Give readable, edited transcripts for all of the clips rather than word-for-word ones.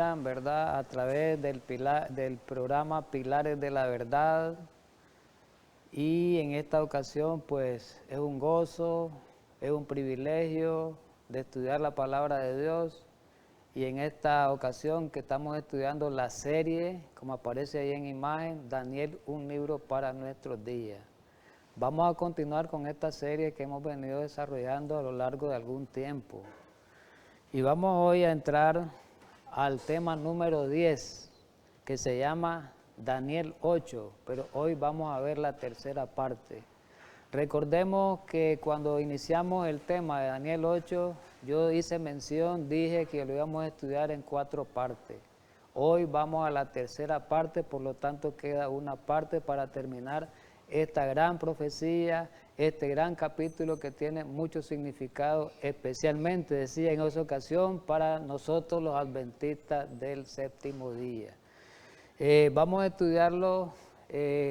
acompañan, ¿verdad?, a través del programa Pilares de la Verdad. Y en esta ocasión, pues, es un gozo, es un privilegio de estudiar la palabra de Dios. Y en esta ocasión que estamos estudiando la serie, como aparece ahí en imagen, Daniel, un libro para nuestros días. Vamos a continuar con esta serie que hemos venido desarrollando a lo largo de algún tiempo. Y vamos hoy a entrar al tema número 10, que se llama Daniel 8, pero hoy vamos a ver la tercera parte. Recordemos que cuando iniciamos el tema de Daniel 8, yo hice mención, dije que lo íbamos a estudiar en 4 partes. Hoy vamos a la tercera parte, por lo tanto queda una parte para terminar esta gran profecía, este gran capítulo que tiene mucho significado, especialmente, decía en esta ocasión, para nosotros los adventistas del séptimo día. Vamos a estudiarlo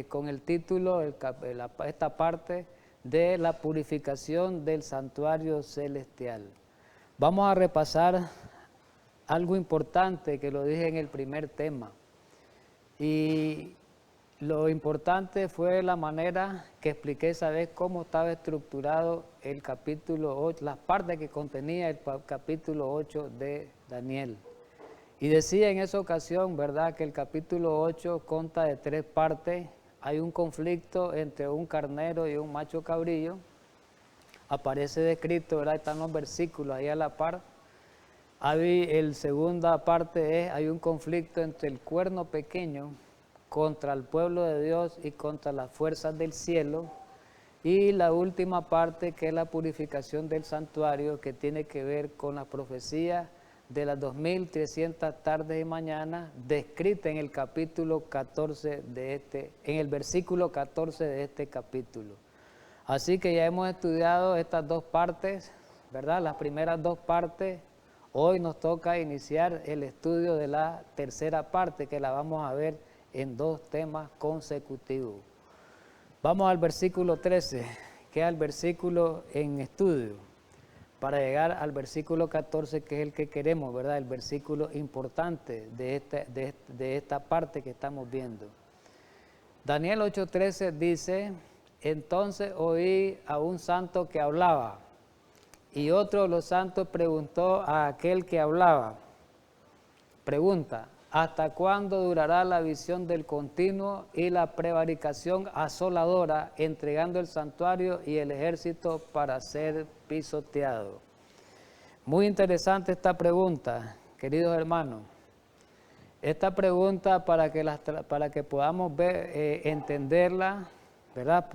con el título, esta parte de la purificación del santuario celestial. Vamos a repasar algo importante que lo dije en el primer tema. Y lo importante fue la manera que expliqué esa vez cómo estaba estructurado el capítulo 8, las partes que contenía el capítulo 8 de Daniel. Y decía en esa ocasión, ¿verdad?, que el capítulo 8 consta de 3 partes. Hay un conflicto entre un carnero y un macho cabrillo. Aparece descrito, ¿verdad?, están los versículos ahí a la par. La segunda parte es, hay un conflicto entre el cuerno pequeño contra el pueblo de Dios y contra las fuerzas del cielo. Y la última parte, que es la purificación del santuario, que tiene que ver con la profecía de las 2300 tardes y mañanas, descrita en el capítulo 14 en el versículo 14 de este capítulo. Así que ya hemos estudiado estas 2 partes, ¿verdad? Las primeras 2 partes. Hoy nos toca iniciar el estudio de la tercera parte, que la vamos a ver en 2 temas consecutivos. Vamos al versículo 13, que es el versículo en estudio, para llegar al versículo 14, que es el que queremos, ¿verdad? El versículo importante de esta parte que estamos viendo. Daniel 8:13 dice: entonces oí a un santo que hablaba, y otro de los santos preguntó a aquel que hablaba, pregunta, ¿hasta cuándo durará la visión del continuo y la prevaricación asoladora, entregando el santuario y el ejército para ser pisoteado? Muy interesante esta pregunta, queridos hermanos. Esta pregunta, para que podamos entenderla, ¿verdad?,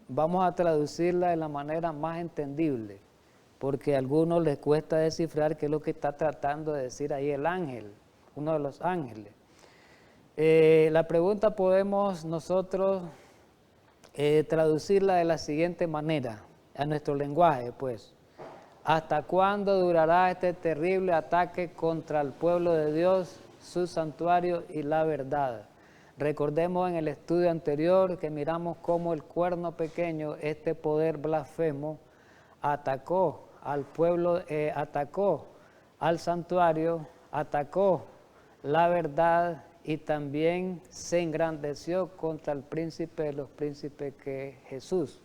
vamos a traducirla de la manera más entendible, porque a algunos les cuesta descifrar qué es lo que está tratando de decir ahí el ángel, uno de los ángeles. La pregunta podemos nosotros traducirla de la siguiente manera, a nuestro lenguaje, pues. ¿Hasta cuándo durará este terrible ataque contra el pueblo de Dios, su santuario y la verdad? Recordemos en el estudio anterior que miramos cómo el cuerno pequeño, este poder blasfemo, atacó al pueblo, atacó al santuario, atacó la verdad y también se engrandeció contra el príncipe de los príncipes, que es Jesús.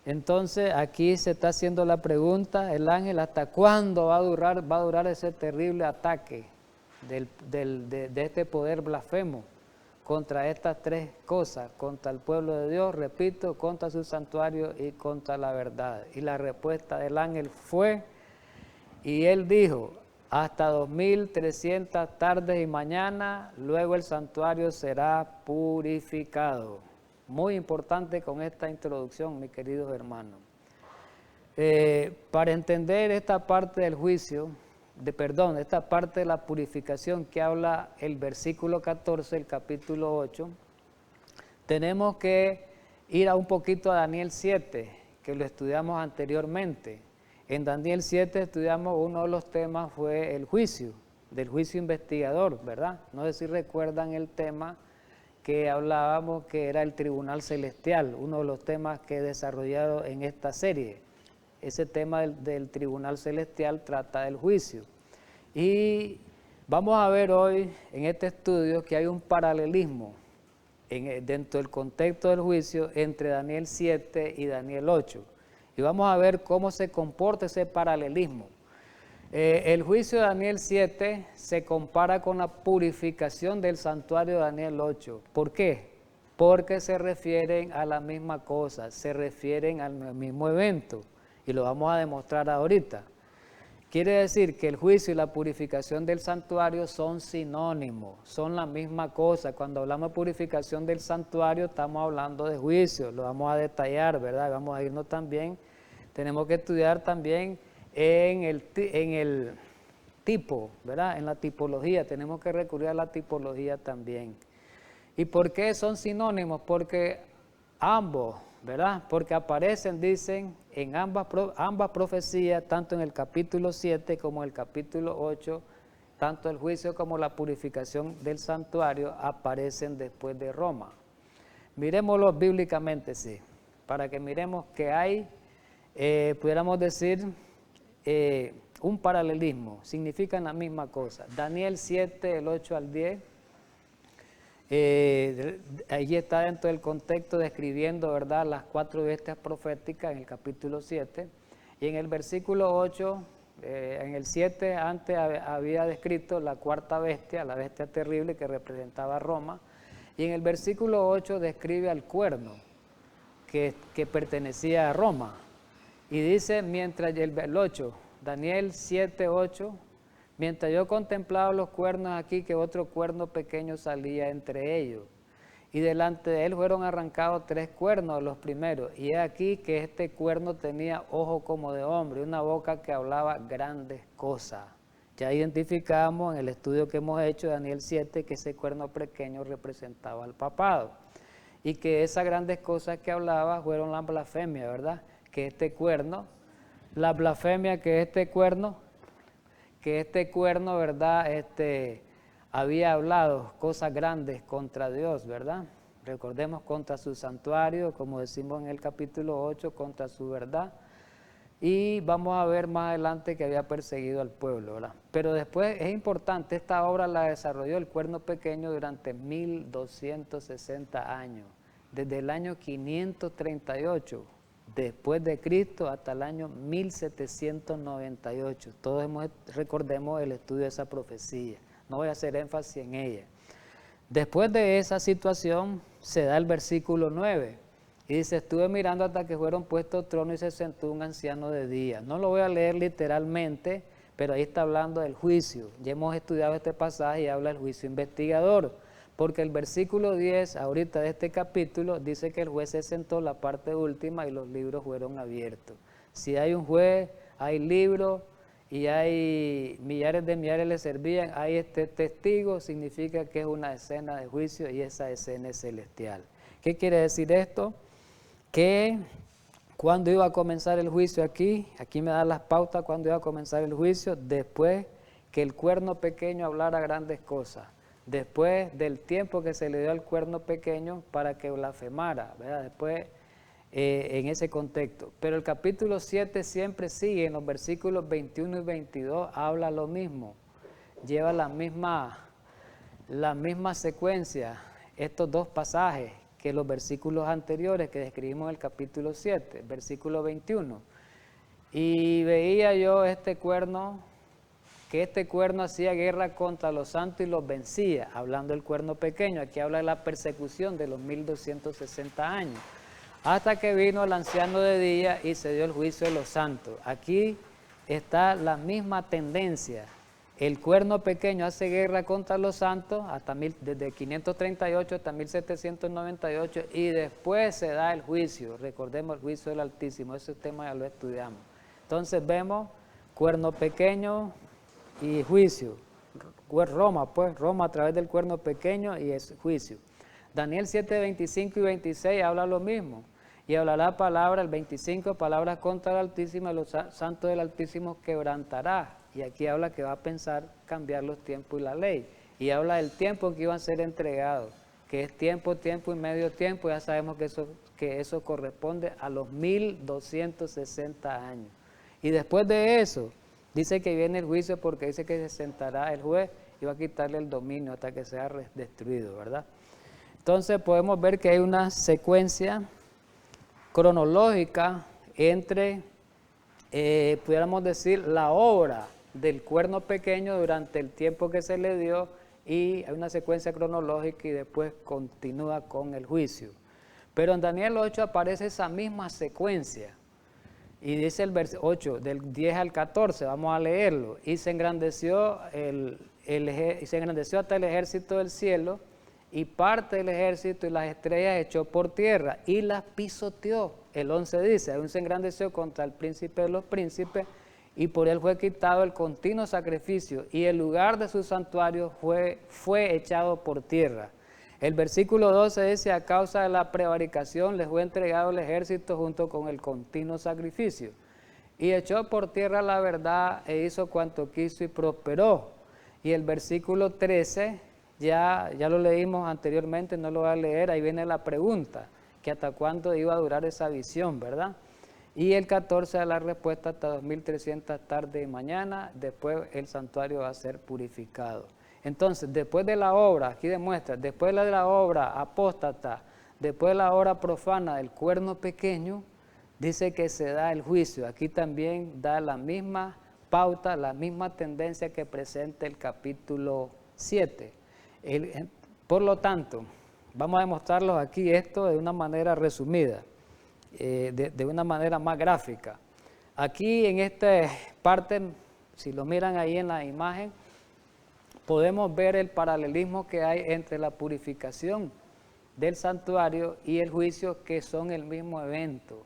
Entonces aquí se está haciendo la pregunta, el ángel, ¿hasta cuándo va a durar ese terrible ataque de este poder blasfemo contra estas 3 cosas, contra el pueblo de Dios, repito, contra su santuario y contra la verdad? Y la respuesta del ángel fue, y él dijo, hasta 2300 tardes y mañana, luego el santuario será purificado. Muy importante con esta introducción, mis queridos hermanos. Para entender esta parte del juicio, esta parte de la purificación que habla el versículo 14, el capítulo 8, tenemos que ir a un poquito a Daniel 7, que lo estudiamos anteriormente. En Daniel 7 estudiamos, uno de los temas fue el juicio, del juicio investigador, ¿verdad? No sé si recuerdan el tema que hablábamos, que era el tribunal celestial, uno de los temas que he desarrollado en esta serie. Ese tema del tribunal celestial trata del juicio. Y Vamos a ver hoy en este estudio que hay un paralelismo dentro del contexto del juicio entre Daniel 7 y Daniel 8. Y vamos a ver cómo se comporta ese paralelismo. El juicio de Daniel 7 se compara con la purificación del santuario de Daniel 8. ¿Por qué? Porque se refieren a la misma cosa, se refieren al mismo evento. Y lo vamos a demostrar ahorita. Quiere decir que el juicio y la purificación del santuario son sinónimos, son la misma cosa. Cuando hablamos de purificación del santuario estamos hablando de juicio, lo vamos a detallar, ¿verdad? Vamos a irnos también, tenemos que estudiar también en el tipo, ¿verdad? En la tipología, tenemos que recurrir a la tipología también. ¿Y por qué son sinónimos? Porque ambos, ¿verdad? Porque aparecen, dicen, en ambas profecías, tanto en el capítulo 7 como en el capítulo 8, tanto el juicio como la purificación del santuario aparecen después de Roma. Miremoslo bíblicamente, sí, para que miremos que hay, pudiéramos decir, un paralelismo, significan la misma cosa. Daniel 7, el 8 al 10, allí está dentro del contexto describiendo, ¿verdad?, las 4 bestias proféticas en el capítulo 7, y en el versículo 8, en el 7 antes había descrito la 4ª bestia, la bestia terrible que representaba a Roma, y en el versículo 8 describe al cuerno que pertenecía a Roma, y dice, mientras el 8, Daniel 7, 8, mientras yo contemplaba los cuernos aquí, que otro cuerno pequeño salía entre ellos. Y delante de él fueron arrancados 3 cuernos, los primeros. Y he aquí que este cuerno tenía ojo como de hombre, una boca que hablaba grandes cosas. Ya identificamos en el estudio que hemos hecho de Daniel 7 que ese cuerno pequeño representaba al papado. Y que esas grandes cosas que hablaba fueron la blasfemia, ¿verdad? Que este cuerno, la blasfemia que este cuerno, ¿verdad?, había hablado cosas grandes contra Dios, ¿verdad? Recordemos, contra su santuario, como decimos en el capítulo 8, contra su verdad. Y vamos a ver más adelante que había perseguido al pueblo, ¿verdad? Pero después es importante, esta obra la desarrolló el cuerno pequeño durante 1260 años, desde el año 538 después de Cristo hasta el año 1798. Todos recordemos el estudio de esa profecía. No voy a hacer énfasis en ella. Después de esa situación se da el versículo 9. Y dice, estuve mirando hasta que fueron puestos trono y se sentó un anciano de día. No lo voy a leer literalmente, pero ahí está hablando del juicio. Ya hemos estudiado este pasaje y habla del juicio investigador. Porque el versículo 10, ahorita de este capítulo, dice que el juez se sentó la parte última y los libros fueron abiertos. Si hay un juez, hay libros y hay millares le servían, hay este testigo, significa que es una escena de juicio y esa escena es celestial. ¿Qué quiere decir esto? Que cuando iba a comenzar el juicio aquí me da las pautas cuando iba a comenzar el juicio, después que el cuerno pequeño hablara grandes cosas. Después del tiempo que se le dio al cuerno pequeño para que blasfemara, ¿verdad? Después en ese contexto. Pero el capítulo 7 siempre sigue, en los versículos 21 y 22 habla lo mismo, lleva la misma secuencia, estos 2 pasajes que los versículos anteriores que describimos en el capítulo 7, versículo 21. Y veía yo que este cuerno hacía guerra contra los santos y los vencía, hablando del cuerno pequeño. Aquí habla de la persecución de los 1260 años, hasta que vino el anciano de día y se dio el juicio de los santos. Aquí está la misma tendencia. El cuerno pequeño hace guerra contra los santos desde 538 hasta 1798 y después se da el juicio. Recordemos el juicio del Altísimo, ese tema ya lo estudiamos. Entonces vemos cuerno pequeño y juicio. Roma a través del cuerno pequeño y es juicio. Daniel 7, 25 y 26 habla lo mismo. Y hablará palabra, el 25, palabras contra el Altísimo, y los santos del Altísimo quebrantará. Y aquí habla que va a pensar cambiar los tiempos y la ley. Y habla del tiempo que iban a ser entregados, que es tiempo y medio tiempo. Ya sabemos que eso corresponde a los 1260 años. Y después de eso, dice que viene el juicio porque dice que se sentará el juez y va a quitarle el dominio hasta que sea destruido, ¿verdad? Entonces podemos ver que hay una secuencia cronológica entre, pudiéramos decir, la obra del cuerno pequeño durante el tiempo que se le dio, y hay una secuencia cronológica y después continúa con el juicio. Pero en Daniel 8 aparece esa misma secuencia. Y dice el verso 8, del 10 al 14, vamos a leerlo. Y se engrandeció, se engrandeció hasta el ejército del cielo, y parte del ejército y las estrellas echó por tierra y las pisoteó. El 11 dice, aún se engrandeció contra el príncipe de los príncipes, y por él fue quitado el continuo sacrificio, y el lugar de su santuario fue echado por tierra. El versículo 12 dice, a causa de la prevaricación les fue entregado el ejército junto con el continuo sacrificio. Y echó por tierra la verdad e hizo cuanto quiso y prosperó. Y el versículo 13, ya lo leímos anteriormente, no lo voy a leer, ahí viene la pregunta, que hasta cuándo iba a durar esa visión, ¿verdad? Y el 14 da la respuesta hasta 2300 tarde y mañana, después el santuario va a ser purificado. Entonces, después de la obra, aquí demuestra, después de la obra apóstata, después de la obra profana del cuerno pequeño, dice que se da el juicio. Aquí también da la misma pauta, la misma tendencia que presenta el capítulo 7. Por lo tanto, vamos a demostrarlos aquí esto de una manera resumida, de una manera más gráfica. Aquí en esta parte, si lo miran ahí en la imagen, podemos ver el paralelismo que hay entre la purificación del santuario y el juicio, que son el mismo evento.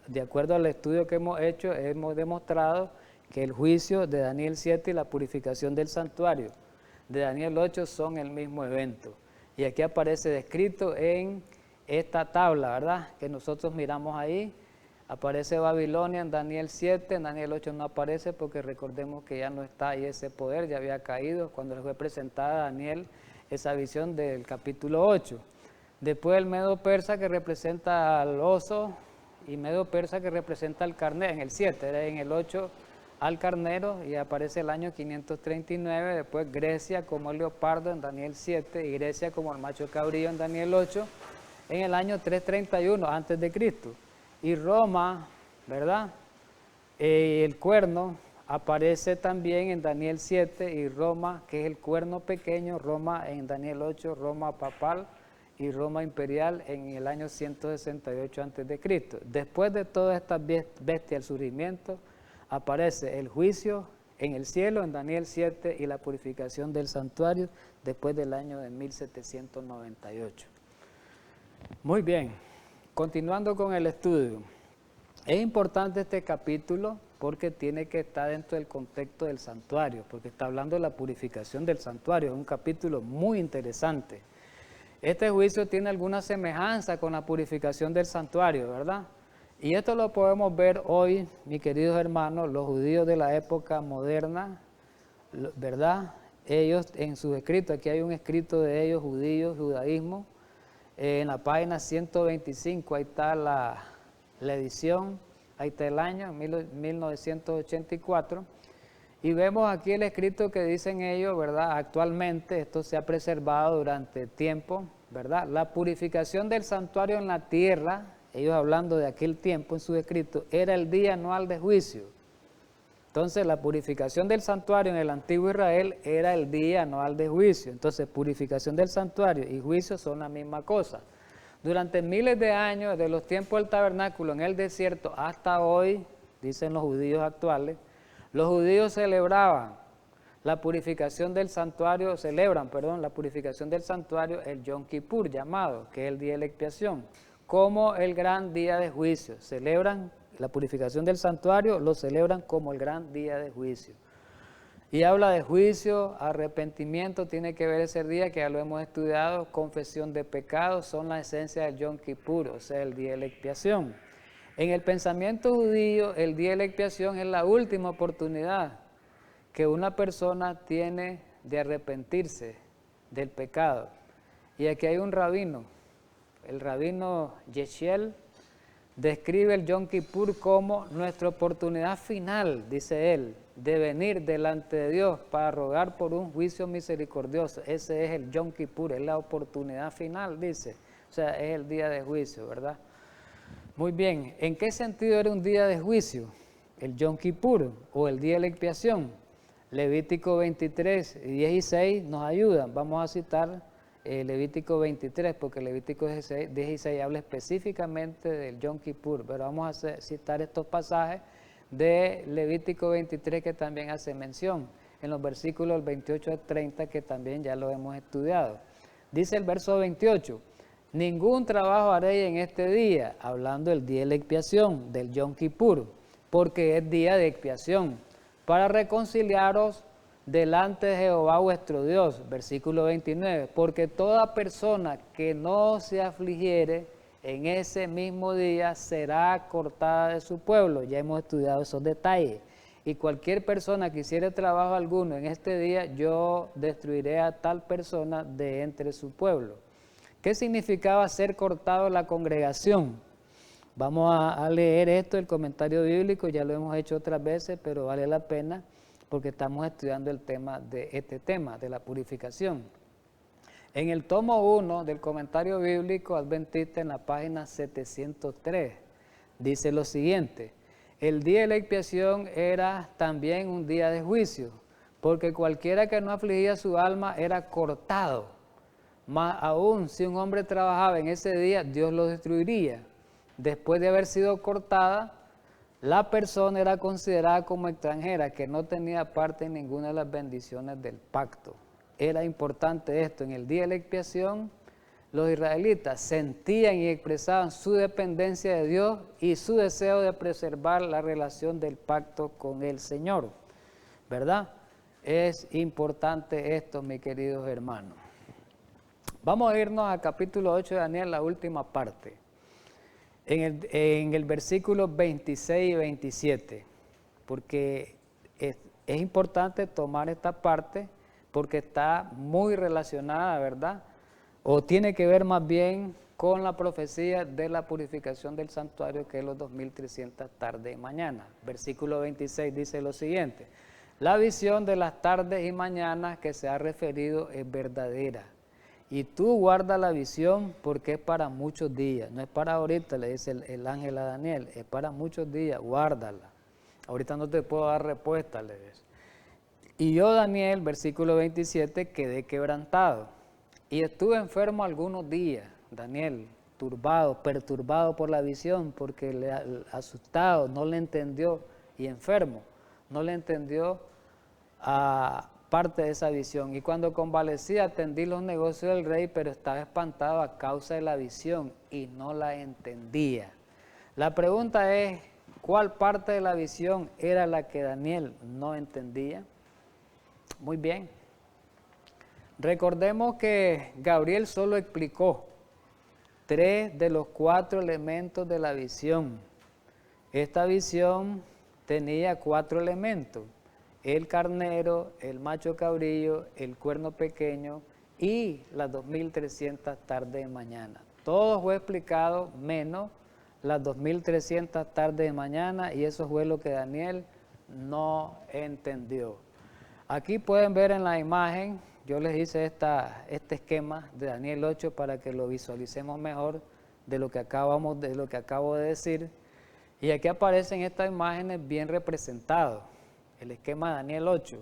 De acuerdo al estudio que hemos hecho, hemos demostrado que el juicio de Daniel 7 y la purificación del santuario de Daniel 8 son el mismo evento. Y aquí aparece descrito en esta tabla, ¿verdad?, que nosotros miramos ahí. Aparece Babilonia en Daniel 7, en Daniel 8 no aparece porque recordemos que ya no está ahí ese poder, ya había caído cuando le fue presentada a Daniel esa visión del capítulo 8. Después el Medo Persa, que representa al oso, y Medo Persa, que representa al carnero, en el 7, en el 8 al carnero, y aparece el año 539, después Grecia como el leopardo en Daniel 7, y Grecia como el macho cabrío en Daniel 8, en el año 331 antes de Cristo. Y Roma, ¿verdad? El cuerno aparece también en Daniel 7, y Roma, que es el cuerno pequeño, Roma en Daniel 8, Roma papal y Roma imperial en el año 168 antes de Cristo. Después de todas estas bestias, el surgimiento, aparece el juicio en el cielo en Daniel 7 y la purificación del santuario después del año de 1798. Muy bien. Continuando con el estudio, es importante este capítulo porque tiene que estar dentro del contexto del santuario, porque está hablando de la purificación del santuario, es un capítulo muy interesante. Este juicio tiene alguna semejanza con la purificación del santuario, ¿verdad? Y esto lo podemos ver hoy, mis queridos hermanos, los judíos de la época moderna, ¿verdad? Ellos en sus escritos, aquí hay un escrito de ellos, judíos, judaísmo, en la página 125, ahí está la edición, ahí está el año, 1984, y vemos aquí el escrito que dicen ellos, ¿verdad? Actualmente esto se ha preservado durante tiempo, ¿verdad? La purificación del santuario en la tierra, ellos hablando de aquel tiempo en sus escritos, era el día anual de juicio. Entonces, la purificación del santuario en el antiguo Israel era el día anual de juicio. Entonces, purificación del santuario y juicio son la misma cosa. Durante miles de años, desde los tiempos del tabernáculo en el desierto hasta hoy, dicen los judíos actuales, los judíos celebraban la purificación del santuario, la purificación del santuario, el Yom Kippur llamado, que es el día de la expiación, como el gran día de juicio. Celebran la purificación del santuario, lo celebran como el gran día de juicio. Y habla de juicio, arrepentimiento, tiene que ver ese día que ya lo hemos estudiado, confesión de pecados, son la esencia del Yom Kippur, o sea, el día de la expiación. En el pensamiento judío, el día de la expiación es la última oportunidad que una persona tiene de arrepentirse del pecado. Y aquí hay un rabino, el rabino Yeshiel, describe el Yom Kippur como nuestra oportunidad final, dice él, de venir delante de Dios para rogar por un juicio misericordioso. Ese es el Yom Kippur, es la oportunidad final, dice. O sea, es el día de juicio, ¿verdad? Muy bien, ¿en qué sentido era un día de juicio? El Yom Kippur o el día de la expiación. Levítico 23 y 16 nos ayudan. Vamos a citar Levítico 23, porque Levítico 16 habla específicamente del Yom Kippur, pero vamos a citar estos pasajes de Levítico 23 que también hace mención, en los versículos 28 al 30 que también ya lo hemos estudiado. Dice el verso 28, ningún trabajo haréis en este día, hablando del día de la expiación, del Yom Kippur, porque es día de expiación, para reconciliaros delante de Jehová vuestro Dios, versículo 29, porque toda persona que no se afligiere en ese mismo día será cortada de su pueblo. Ya hemos estudiado esos detalles. Y cualquier persona que hiciere trabajo alguno en este día, yo destruiré a tal persona de entre su pueblo. ¿Qué significaba ser cortado de la congregación? Vamos a leer esto, el comentario bíblico, ya lo hemos hecho otras veces, pero vale la pena porque estamos estudiando el tema de la purificación. En el tomo 1 del comentario bíblico adventista, en la página 703, dice lo siguiente: el día de la expiación era también un día de juicio, porque cualquiera que no afligía su alma era cortado. Más aún, si un hombre trabajaba en ese día, Dios lo destruiría. Después de haber sido cortada, la persona era considerada como extranjera, que no tenía parte en ninguna de las bendiciones del pacto. Era importante esto. En el día de la expiación, los israelitas sentían y expresaban su dependencia de Dios y su deseo de preservar la relación del pacto con el Señor, ¿verdad? Es importante esto, mis queridos hermanos. Vamos a irnos al capítulo 8 de Daniel, la última parte. En el versículo 26 y 27, porque es importante tomar esta parte porque está muy relacionada, ¿verdad? O tiene que ver más bien con la profecía de la purificación del santuario, que es los 2300 tarde y mañana. Versículo 26 dice lo siguiente: la visión de las tardes y mañanas que se ha referido es verdadera. Y tú guarda la visión porque es para muchos días, no es para ahorita, le dice el ángel a Daniel, es para muchos días, guárdala. Ahorita no te puedo dar respuesta, le dice. Y yo, Daniel, versículo 27, quedé quebrantado y estuve enfermo algunos días, Daniel, perturbado por la visión, porque asustado, no le entendió, y enfermo, no le entendió a parte de esa visión. Y cuando convalecí atendí los negocios del rey, pero estaba espantado a causa de la visión y no la entendía. La pregunta es, ¿cuál parte de la visión era la que Daniel no entendía? Muy bien. Recordemos que Gabriel solo explicó 3 de los 4 elementos de la visión. Esta visión tenía 4 elementos: el carnero, el macho cabrillo, el cuerno pequeño y las 2300 tardes de mañana. Todo fue explicado menos las 2300 tardes de mañana, y eso fue lo que Daniel no entendió. Aquí pueden ver en la imagen, yo les hice este esquema de Daniel 8 para que lo visualicemos mejor de lo que acabo de decir. Y aquí aparecen estas imágenes bien representadas. El esquema de Daniel 8,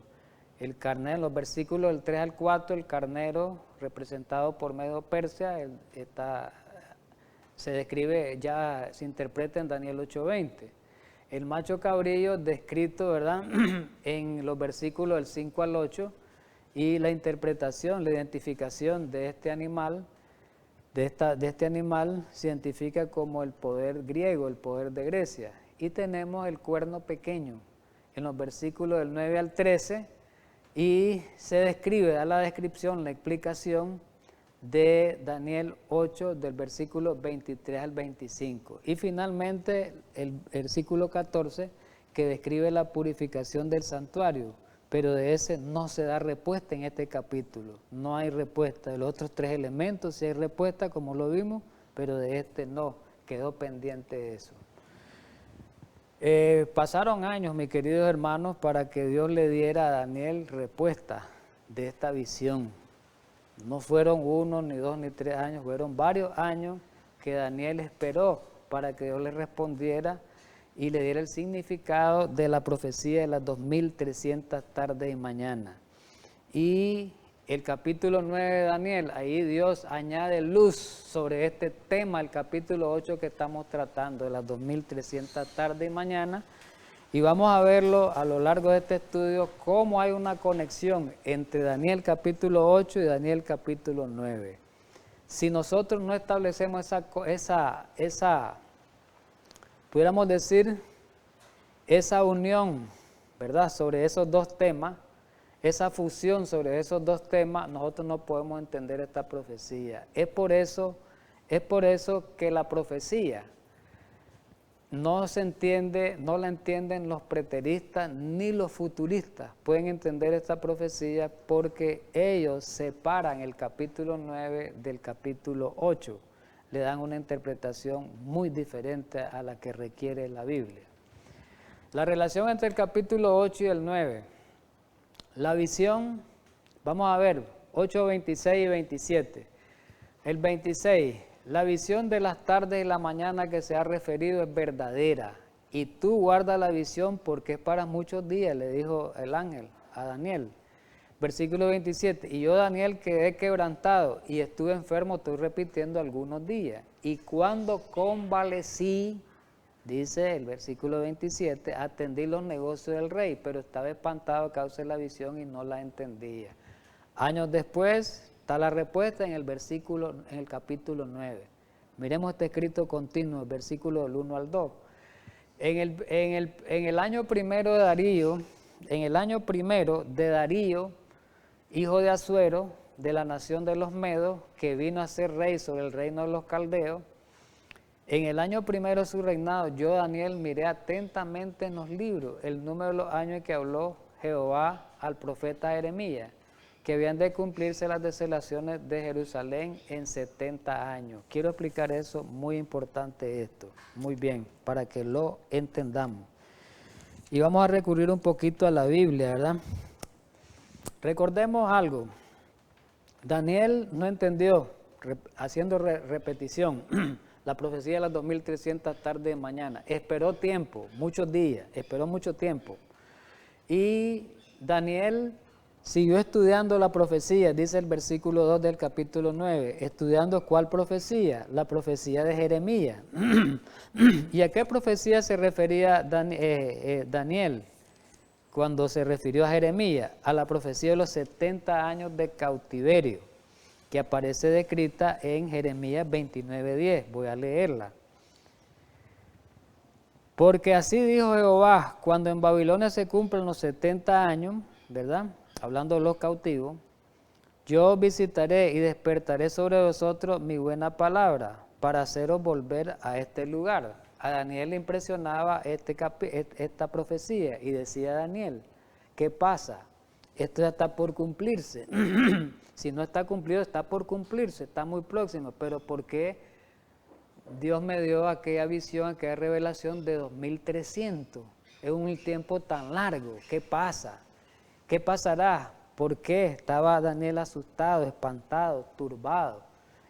el carnero, en los versículos del 3 al 4, el carnero representado por Medo Persia, se describe, ya se interpreta en Daniel 8:20. El macho cabrillo descrito, ¿verdad?, en los versículos del 5 al 8, y la interpretación, la identificación de este animal, se identifica como el poder griego, el poder de Grecia. Y tenemos el cuerno pequeño en los versículos del 9 al 13, y se describe, da la descripción, la explicación de Daniel 8 del versículo 23 al 25. Y finalmente el versículo 14, que describe la purificación del santuario, pero de ese no se da respuesta en este capítulo, no hay respuesta. De los otros 3 elementos sí hay respuesta, como lo vimos, pero de este no, quedó pendiente eso. Pasaron años, mis queridos hermanos, para que Dios le diera a Daniel respuesta de esta visión. No fueron 1, ni 2, ni 3 años, fueron varios años que Daniel esperó para que Dios le respondiera y le diera el significado de la profecía de las 2300 tardes y mañanas. Y el capítulo 9 de Daniel, ahí Dios añade luz sobre este tema, el capítulo 8 que estamos tratando, de las 2300 tardes y mañanas. Y vamos a verlo a lo largo de este estudio, cómo hay una conexión entre Daniel capítulo 8 y Daniel capítulo 9. Si nosotros no establecemos esa pudiéramos decir, esa unión, ¿verdad?, sobre esos dos temas, esa fusión sobre esos dos temas, nosotros no podemos entender esta profecía. Es por eso que la profecía no se entiende, no la entienden los preteristas ni los futuristas. Pueden entender esta profecía porque ellos separan el capítulo 9 del capítulo 8. Le dan una interpretación muy diferente a la que requiere la Biblia. La relación entre el capítulo 8 y el 9. La visión, vamos a ver, 8, 26 y 27. El 26, la visión de las tardes y la mañana que se ha referido es verdadera, y tú guarda la visión porque es para muchos días, le dijo el ángel a Daniel. Versículo 27, y yo Daniel quedé quebrantado y estuve enfermo, estoy repitiendo, algunos días, y cuando convalecí, dice el versículo 27, atendí los negocios del rey, pero estaba espantado a causa de la visión y no la entendía. Años después está la respuesta en el capítulo 9. Miremos este escrito continuo, el versículo del 1 al 2. En el año primero de Darío, hijo de Asuero, de la nación de los Medos, que vino a ser rey sobre el reino de los caldeos, en el año primero de su reinado, yo, Daniel, miré atentamente en los libros el número de los años en que habló Jehová al profeta Jeremías, que habían de cumplirse las desolaciones de Jerusalén en 70 años. Quiero explicar eso, muy importante esto, muy bien, para que lo entendamos. Y vamos a recurrir un poquito a la Biblia, ¿verdad? Recordemos algo, Daniel no entendió, haciendo repetición, la profecía de las 2300 tardes y mañana. Esperó tiempo, muchos días, esperó mucho tiempo. Y Daniel siguió estudiando la profecía, dice el versículo 2 del capítulo 9. ¿Estudiando cuál profecía? La profecía de Jeremías. ¿Y a qué profecía se refería Daniel cuando se refirió a Jeremías? A la profecía de los 70 años de cautiverio, que aparece descrita en Jeremías 29:10. Voy a leerla. Porque así dijo Jehová, cuando en Babilonia se cumplen los 70 años, ¿verdad?, hablando de los cautivos, yo visitaré y despertaré sobre vosotros mi buena palabra para haceros volver a este lugar. A Daniel le impresionaba esta profecía y decía Daniel, ¿qué pasa? Esto ya está por cumplirse. Si no está cumplido, está por cumplirse, está muy próximo. Pero ¿por qué Dios me dio aquella visión, aquella revelación de 2300? Es un tiempo tan largo. ¿Qué pasa? ¿Qué pasará? ¿Por qué? Estaba Daniel asustado, espantado, turbado.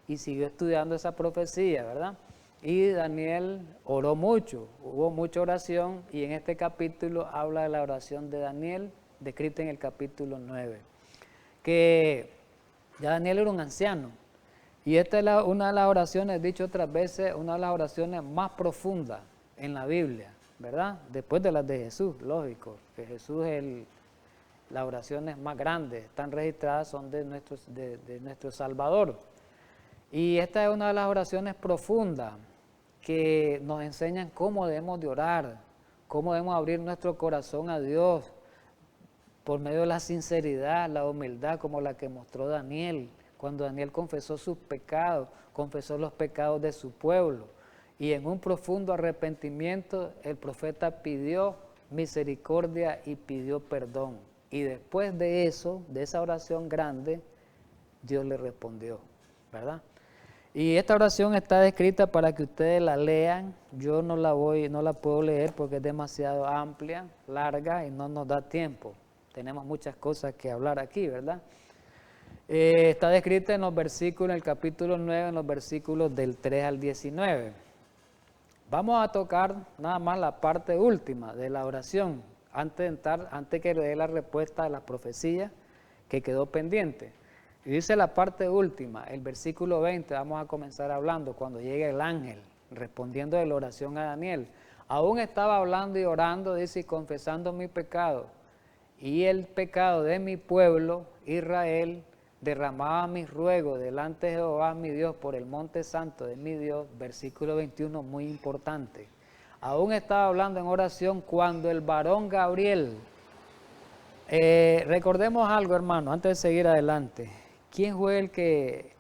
Y siguió estudiando esa profecía, ¿verdad? Y Daniel oró mucho, hubo mucha oración. Y en este capítulo habla de la oración de Daniel, descrita en el capítulo 9. Que ya Daniel era un anciano. Y esta es una de las oraciones, dicho otras veces, una de las oraciones más profundas en la Biblia, ¿verdad? Después de las de Jesús, lógico, que Jesús las oraciones más grandes, están registradas, son de nuestro Salvador. Y esta es una de las oraciones profundas que nos enseñan cómo debemos de orar, cómo debemos abrir nuestro corazón a Dios, por medio de la sinceridad, la humildad, como la que mostró Daniel, cuando Daniel confesó sus pecados, confesó los pecados de su pueblo, y en un profundo arrepentimiento el profeta pidió misericordia y pidió perdón. Y después de eso, de esa oración grande, Dios le respondió, ¿verdad? Y esta oración está descrita para que ustedes la lean. Yo no la puedo leer porque es demasiado amplia, larga y no nos da tiempo. Tenemos muchas cosas que hablar aquí, ¿verdad? Está descrita en los versículos, en el capítulo 9, en los versículos del 3 al 19. Vamos a tocar nada más la parte última de la oración, antes que le dé la respuesta a la profecía que quedó pendiente. Y dice la parte última, el versículo 20, vamos a comenzar hablando, cuando llega el ángel, respondiendo de la oración a Daniel. Aún estaba hablando y orando, dice, y confesando mi pecado, y el pecado de mi pueblo, Israel, derramaba mis ruegos delante de Jehová mi Dios por el monte santo de mi Dios, versículo 21, muy importante. Aún estaba hablando en oración cuando el varón Gabriel, recordemos algo, hermano, antes de seguir adelante. ¿Quién fue el que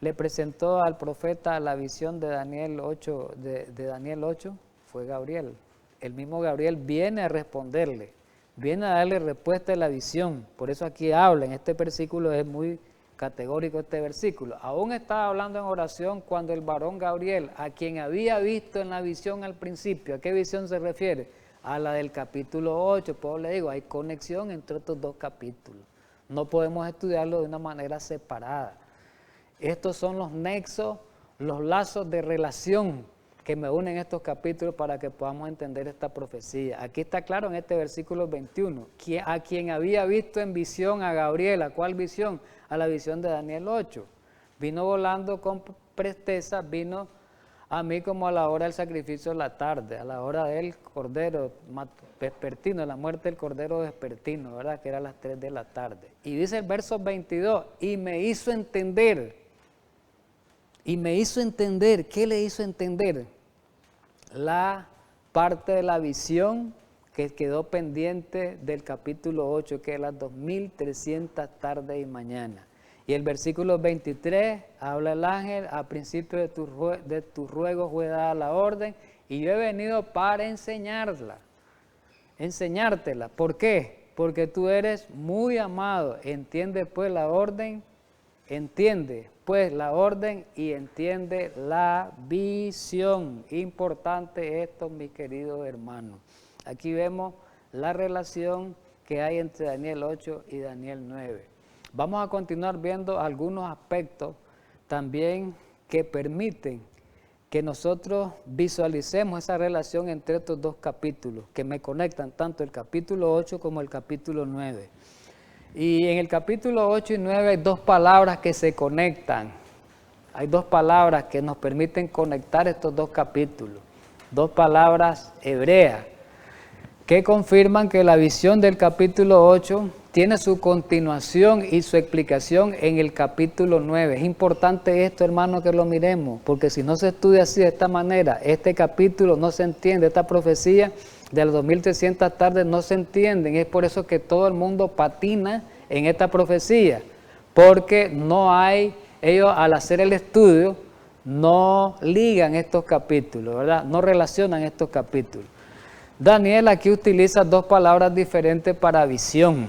le presentó al profeta la visión de Daniel 8? De Daniel 8? Fue Gabriel. El mismo Gabriel viene a responderle, viene a darle respuesta a la visión. Por eso aquí habla, en este versículo es muy categórico este versículo. Aún estaba hablando en oración cuando el varón Gabriel, a quien había visto en la visión al principio, ¿a qué visión se refiere? A la del capítulo 8, pues le digo, hay conexión entre estos dos capítulos. No podemos estudiarlo de una manera separada. Estos son los nexos, los lazos de relación que me unen estos capítulos para que podamos entender esta profecía. Aquí está claro en este versículo 21, a quien había visto en visión a Gabriel. ¿A cuál visión? A la visión de Daniel 8. Vino volando con presteza, vino a mí como a la hora del sacrificio de la tarde, a la hora del cordero vespertino, la muerte del cordero vespertino, ¿verdad? Que era a las 3 de la tarde. Y dice el verso 22, y me hizo entender, ¿qué le hizo entender? La parte de la visión que quedó pendiente del capítulo 8, que es las 2300 tardes y mañanas. Y el versículo 23, habla el ángel, a principio de tu ruego fue dada la orden, y yo he venido para enseñártela. ¿Por qué? Porque tú eres muy amado. Entiende pues la orden y entiende la visión. Importante esto, mis queridos hermanos. Aquí vemos la relación que hay entre Daniel 8 y Daniel 9. Vamos a continuar viendo algunos aspectos también que permiten que nosotros visualicemos esa relación entre estos dos capítulos, que me conectan tanto el capítulo 8 como el capítulo 9. Y en el capítulo 8 y 9 hay dos palabras que se conectan. Hay dos palabras que nos permiten conectar estos dos capítulos. Dos palabras hebreas que confirman que la visión del capítulo 8 tiene su continuación y su explicación en el capítulo 9. Es importante esto, hermano, que lo miremos, porque si no se estudia así, de esta manera, este capítulo no se entiende, esta profecía de las 2300 tardes no se entienden. Es por eso que todo el mundo patina en esta profecía, porque no hay, ellos al hacer el estudio, no ligan estos capítulos, ¿verdad? No relacionan estos capítulos. Daniel aquí utiliza dos palabras diferentes para visión.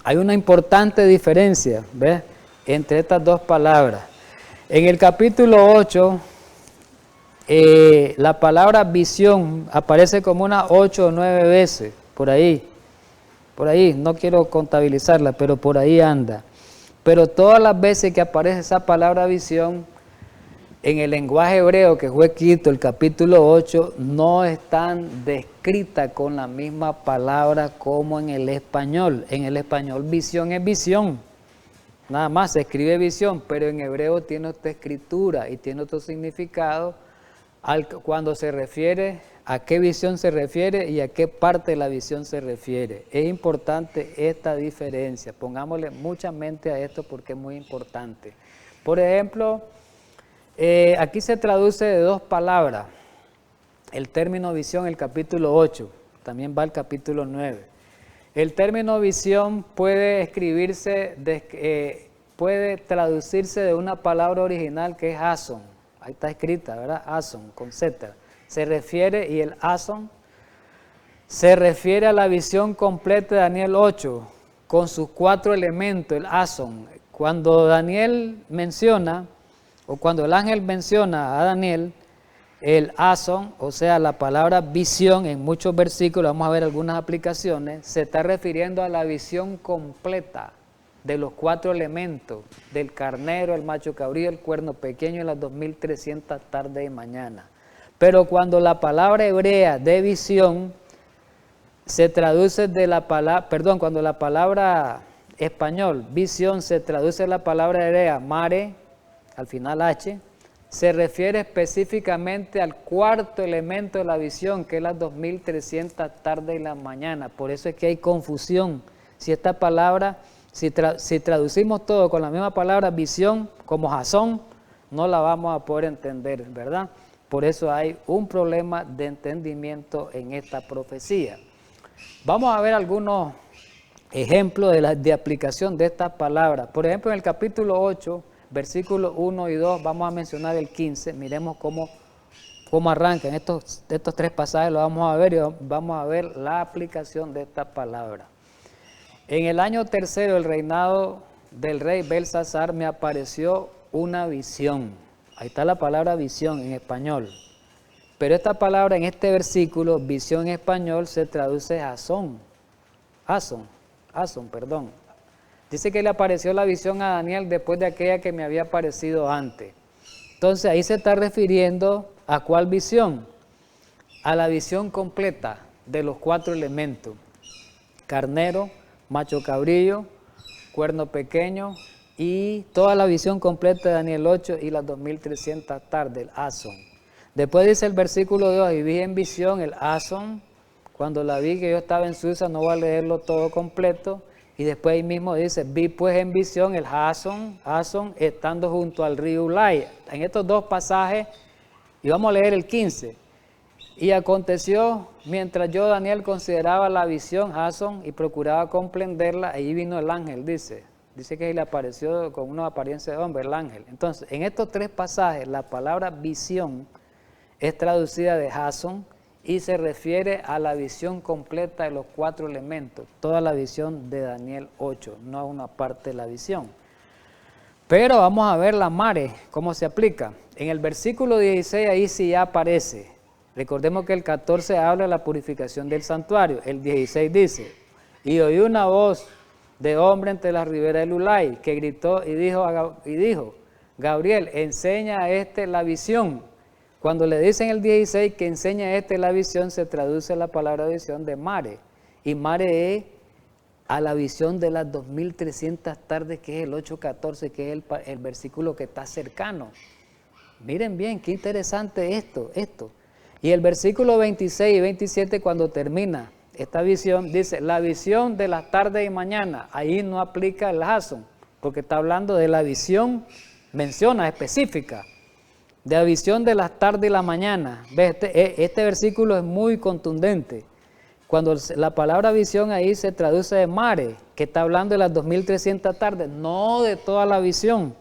Hay una importante diferencia, ¿ves?, entre estas dos palabras. En el capítulo 8, la palabra visión aparece como unas 8 o 9 veces, por ahí, no quiero contabilizarla, pero por ahí anda. Pero todas las veces que aparece esa palabra visión, en el lenguaje hebreo que fue escrito el capítulo 8, no están descritas con la misma palabra como en el español. En el español visión es visión, nada más se escribe visión, pero en hebreo tiene otra escritura y tiene otro significado cuando se refiere a qué visión se refiere y a qué parte de la visión se refiere. Es importante esta diferencia, pongámosle mucha mente a esto porque es muy importante. Por ejemplo, aquí se traduce de dos palabras, el término visión, el capítulo 8, también va el capítulo 9. El término visión puede puede traducirse de una palabra original que es ason, ahí está escrita, ¿verdad? Ason, con Z. Se refiere, y el ason se refiere a la visión completa de Daniel 8, con sus 4 elementos, el ason. Cuando Daniel menciona o cuando el ángel menciona a Daniel, el ason, o sea, la palabra visión, en muchos versículos, vamos a ver algunas aplicaciones, se está refiriendo a la visión completa de los 4 elementos, del carnero, el macho cabrío, el cuerno pequeño y las 2300 tarde y mañana. Pero cuando la palabra hebrea de visión se traduce de la palabra, cuando la palabra español, visión, se traduce de la palabra hebrea, mare, al final H, se refiere específicamente al 4º elemento de la visión, que es las 2300 tarde y la mañana. Por eso es que hay confusión. Si esta palabra, si traducimos todo con la misma palabra visión, como jasón, no la vamos a poder entender, ¿verdad? Por eso hay un problema de entendimiento en esta profecía. Vamos a ver algunos ejemplos de aplicación de estas palabras. Por ejemplo, en el capítulo 8, versículos 1 y 2, vamos a mencionar el 15. Miremos cómo arrancan estos 3 pasajes, lo vamos a ver y vamos a ver la aplicación de esta palabra. En el año 3º del reinado del rey Belsasar me apareció una visión. Ahí está la palabra visión en español. Pero esta palabra en este versículo, visión en español, se traduce jasón. Perdón. Dice que le apareció la visión a Daniel después de aquella que me había aparecido antes. Entonces ahí se está refiriendo a ¿cuál visión? A la visión completa de los 4 elementos. Carnero, macho cabrillo, cuerno pequeño y toda la visión completa de Daniel 8 y las 2300 tardes, el asón. Después dice el versículo 2, y vi en visión el asón. Cuando la vi, que yo estaba en Suiza, no voy a leerlo todo completo. Y después ahí mismo dice, vi pues en visión el asón, estando junto al río Ulai. En estos 2 pasajes, y vamos a leer el 15. Y aconteció, mientras yo, Daniel, consideraba la visión, asón, y procuraba comprenderla, ahí vino el ángel, dice que le apareció con una apariencia de hombre, el ángel. Entonces, en estos 3 pasajes, la palabra visión es traducida de jasón y se refiere a la visión completa de los 4 elementos, toda la visión de Daniel 8, no a una parte de la visión. Pero vamos a ver la mare, cómo se aplica. En el versículo 16 ahí sí ya aparece. Recordemos que el 14 habla de la purificación del santuario. El 16 dice, y oí una voz de hombre entre las riberas del Ulai, que gritó y dijo, Gabriel, enseña a la visión. Cuando le dicen el 16 que enseña a la visión, se traduce la palabra visión de mare. Y mare es a la visión de las 2300 tardes, que es el 8:14, que es el versículo que está cercano. Miren bien, qué interesante esto. Y el versículo 26 y 27, cuando termina esta visión, dice, la visión de las tardes y mañana. Ahí no aplica el jasón, porque está hablando de la visión, menciona específica, de la visión de las tardes y la mañana. ¿Ves? Este versículo es muy contundente. Cuando la palabra visión ahí se traduce de mare, que está hablando de las 2300 tardes, no de toda la visión.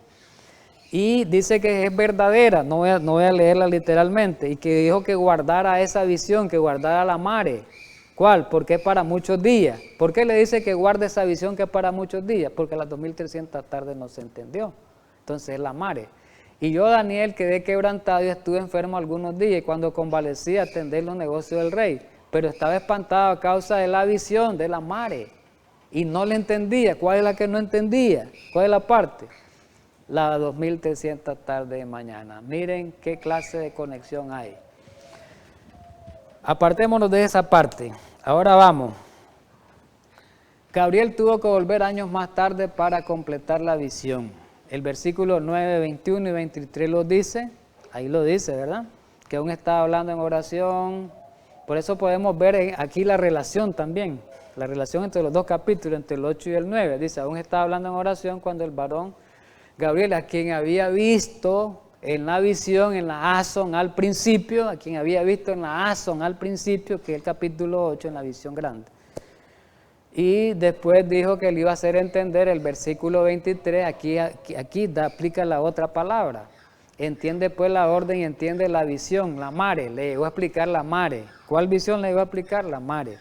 Y dice que es verdadera, no voy a leerla literalmente, y que dijo que guardara esa visión, que guardara la mare. ¿Cuál? Porque es para muchos días. ¿Por qué le dice que guarde esa visión que es para muchos días? Porque las 2300 tardes no se entendió. Entonces es la mare. Y yo, Daniel, quedé quebrantado y estuve enfermo algunos días, y cuando convalecí a atender los negocios del rey, pero estaba espantado a causa de la visión de la mare, y no le entendía. ¿Cuál es la que no entendía? ¿Cuál es la parte? La 2300 tarde de mañana. Miren qué clase de conexión hay. Apartémonos de esa parte. Ahora vamos. Gabriel tuvo que volver años más tarde para completar la visión. El versículo 9, 21 y 23 lo dice. Ahí lo dice, ¿verdad? Que aún estaba hablando en oración. Por eso podemos ver aquí la relación también. La relación entre los 2 capítulos, entre el 8 y el 9. Dice, aún estaba hablando en oración cuando el varón Gabriel, a quien había visto en la visión, en la asón al principio, que es el capítulo 8, en la visión grande. Y después dijo que le iba a hacer entender el versículo 23, aquí aplica la otra palabra. Entiende pues la orden y entiende la visión, la mare, le llegó a explicar la mare. ¿Cuál visión le llegó a explicar? La mare.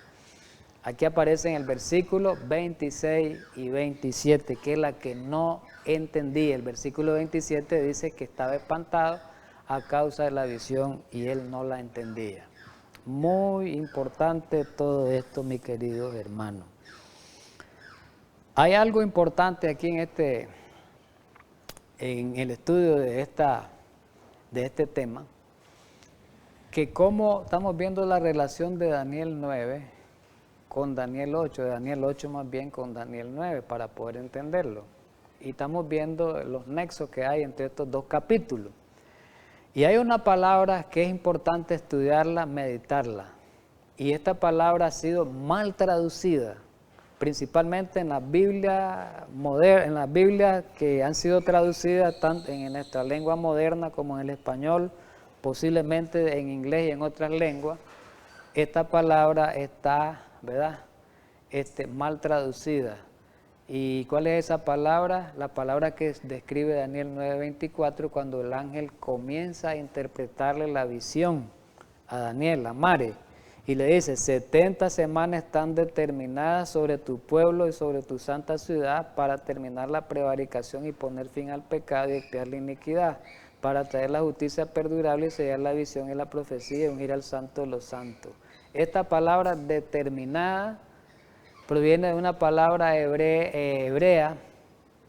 Aquí aparece en el versículo 26 y 27, que es la que no entendía. El versículo 27 dice que estaba espantado a causa de la visión y él no la entendía. Muy importante todo esto, mi querido hermano. Hay algo importante aquí en el estudio de este tema, que como estamos viendo la relación de Daniel 9 con Daniel 8, de Daniel 8 más bien con Daniel 9, para poder entenderlo. Y estamos viendo los nexos que hay entre estos dos capítulos. Y hay una palabra que es importante estudiarla, meditarla. Y esta palabra ha sido mal traducida, principalmente en las Biblias modernas, en las Biblias que han sido traducidas tanto en nuestra lengua moderna como en el español, posiblemente en inglés y en otras lenguas. Esta palabra está, ¿verdad?, mal traducida. ¿Y cuál es esa palabra? La palabra que describe Daniel 9:24, cuando el ángel comienza a interpretarle la visión a Daniel, a Mare, y le dice: 70 semanas están determinadas sobre tu pueblo y sobre tu santa ciudad para terminar la prevaricación y poner fin al pecado y expiar la iniquidad, para traer la justicia perdurable y sellar la visión y la profecía y ungir al santo de los santos. Esta palabra determinada proviene de una palabra hebrea,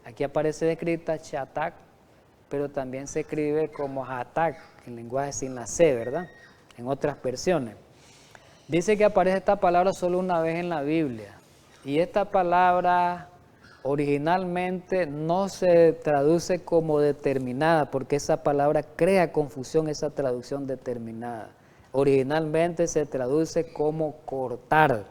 aquí aparece descrita shatak, pero también se escribe como hatak, en lenguaje sin la C, ¿verdad?, en otras versiones. Dice que aparece esta palabra solo una vez en la Biblia, y esta palabra originalmente no se traduce como determinada, porque esa palabra crea confusión, esa traducción determinada. Originalmente se traduce como cortar.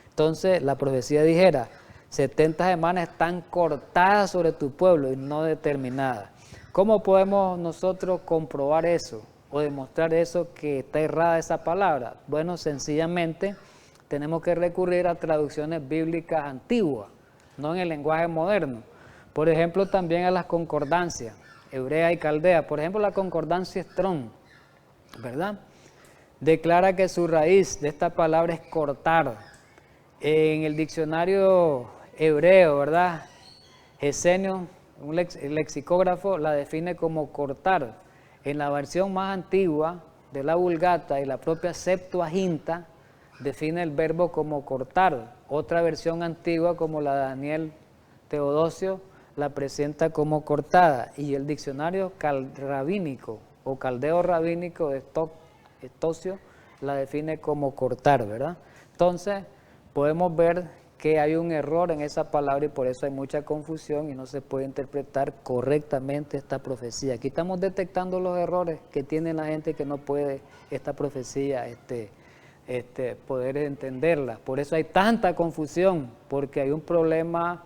Entonces la profecía dijera: 70 semanas están cortadas sobre tu pueblo y no determinadas. ¿Cómo podemos nosotros comprobar eso o demostrar eso, que está errada esa palabra? Bueno, sencillamente tenemos que recurrir a traducciones bíblicas antiguas, no en el lenguaje moderno. Por ejemplo, también a las concordancias, hebrea y caldea. Por ejemplo, la concordancia Strong, ¿verdad?, declara que su raíz de esta palabra es cortar. En el diccionario hebreo, ¿verdad?, Gesenio, un lexicógrafo, la define como cortar. En la versión más antigua de la Vulgata y la propia Septuaginta define el verbo como cortar. Otra versión antigua, como la de Daniel Teodosio, la presenta como cortada. Y el diccionario rabínico o caldeo rabínico de Estosio la define como cortar, ¿verdad? Entonces podemos ver que hay un error en esa palabra y por eso hay mucha confusión y no se puede interpretar correctamente esta profecía. Aquí estamos detectando los errores que tiene la gente que no puede esta profecía poder entenderla. Por eso hay tanta confusión, porque hay un problema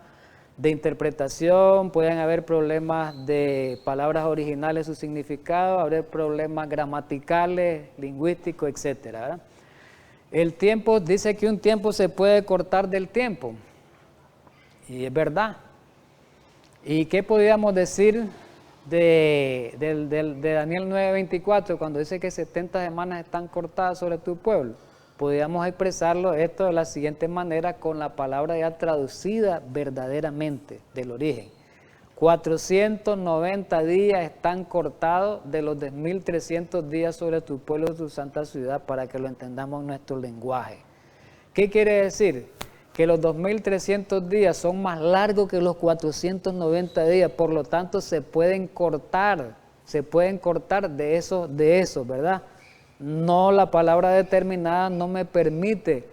de interpretación, pueden haber problemas de palabras originales, su significado, haber problemas gramaticales, lingüísticos, etcétera, ¿verdad? El tiempo, dice que un tiempo se puede cortar del tiempo, y es verdad. ¿Y qué podríamos decir de Daniel 9:24, cuando dice que 70 semanas están cortadas sobre tu pueblo? Podríamos expresarlo esto de la siguiente manera, con la palabra ya traducida verdaderamente del origen. 490 días están cortados de los 10.300 días sobre tu pueblo y tu santa ciudad, para que lo entendamos en nuestro lenguaje. ¿Qué quiere decir? Que los 2.300 días son más largos que los 490 días, por lo tanto se pueden cortar de eso, ¿verdad? No, la palabra determinada no me permite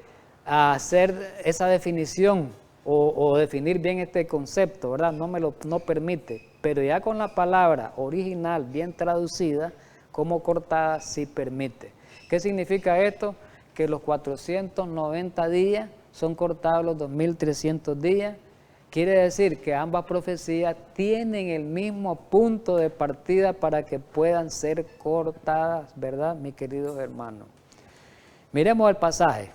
hacer esa definición o definir bien este concepto, ¿verdad? No permite, pero ya con la palabra original bien traducida como cortada sí permite. ¿Qué significa esto? Que los 490 días son cortados los 2.300 días. Quiere decir que ambas profecías tienen el mismo punto de partida para que puedan ser cortadas, ¿verdad, mis queridos hermanos? Miremos el pasaje,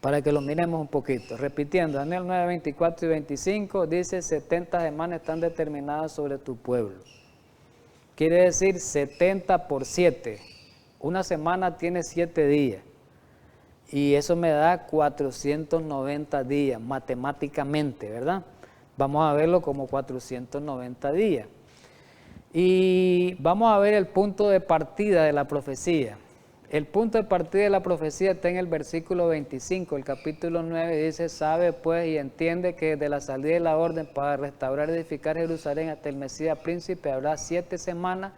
para que lo miremos un poquito. Repitiendo, Daniel 9, 24 y 25 dice: 70 semanas están determinadas sobre tu pueblo. Quiere decir 70 por 7. Una semana tiene 7 días. Y eso me da 490 días, matemáticamente, ¿verdad? Vamos a verlo como 490 días. Y vamos a ver el punto de partida de la profecía. El punto de partida de la profecía está en el versículo 25, el capítulo 9, dice: sabe pues y entiende que desde la salida de la orden para restaurar y edificar Jerusalén hasta el Mesías príncipe habrá 7 semanas,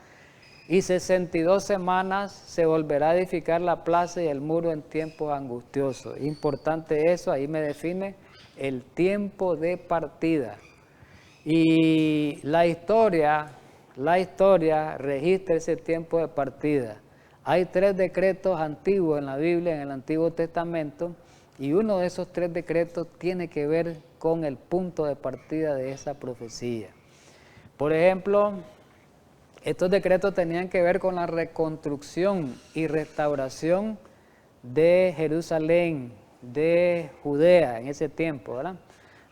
y 62 semanas se volverá a edificar la plaza y el muro en tiempos angustiosos. Importante eso, ahí me define el tiempo de partida. Y la historia registra ese tiempo de partida. Hay 3 decretos antiguos en la Biblia, en el Antiguo Testamento, y uno de esos 3 decretos tiene que ver con el punto de partida de esa profecía. Por ejemplo, estos decretos tenían que ver con la reconstrucción y restauración de Jerusalén, de Judea en ese tiempo, ¿verdad?